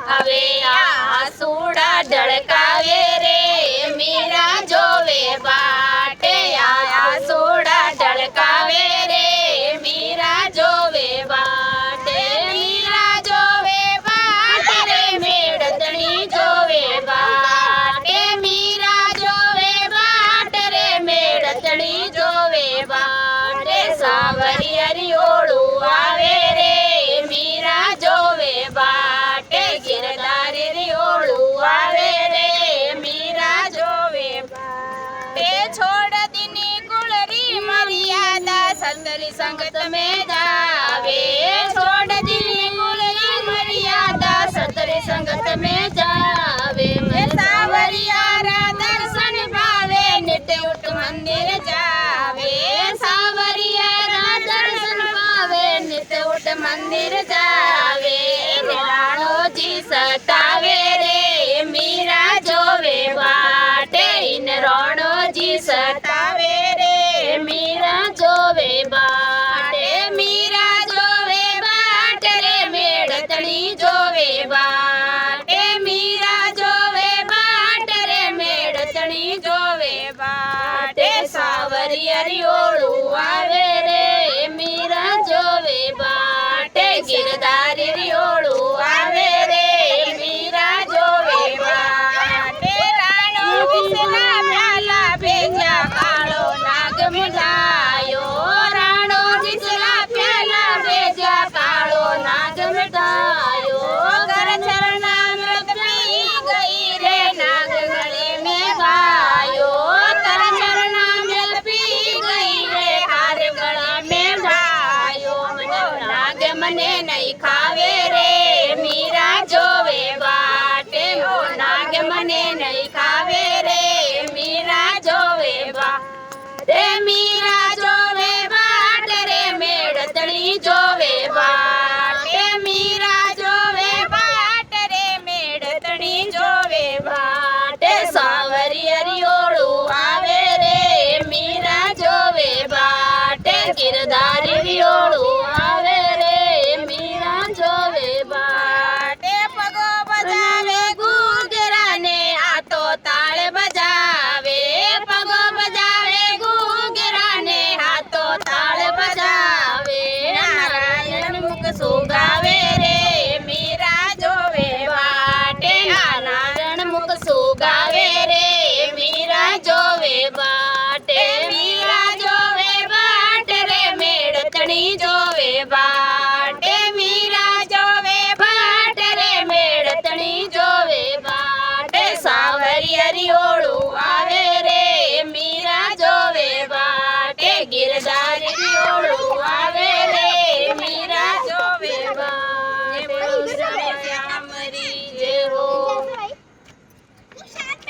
હવે આસુડા ઢળકાવે રે મીરા જોવે વાટે આસુડા ઢળકાવે રે મીરા જોવે વાટે મીરા જોવે વાટ રે મેળતણી જોવે વાટે મીરા જોવે વાટ રે મેળતણી જોવે વાટે સાવરી હરિયોળું આવે રે મીરા જોવે વાટે ગિરધારી હરિયોળું આવે રે મીરા જોવે વાટે છોડ દીની કુળરી મર્યાદા સતરી સંગત મેં જાવે છોડ દીની કુળરી મર્યાદા સતરી સંગત મેં જાવે સાવરિયારા દર્શન ભાવે નિત્ય ઉઠ મંદિર જાવે સાવરિયારા દર્શન ભાવે નિત્ય ઉઠ મંદિર જાવે રાણોજી સતાવે રે મીરા જોવે વાટે રાણોજી સતાવે રે મીરા જોવે વાટે મીરા જોવે વાટ રે મેળતણી જોવે વાટે મીરા જોવે વાટ રે મેળતણી જોવે વાટે સાવરી હરિયોળું આવે રે મીરા જોવે વાટે ગિરધારી હરિયોળું આવે રે મીરા જોવે વાટે રાણો વિસના પ્યાલા ભેજા કાળો નાગ મઢાયો રાણો વિસના પ્યાલા ભેજા કાળો નાગ મઢાયો કર ચરણા મૃત પી ગઈ રે નાગ ગળે મેં ગાયો કર ચરણા મૃત પી ગઈ રે હાર ગળે મેં ગાયો નાગ મને નહીં ખા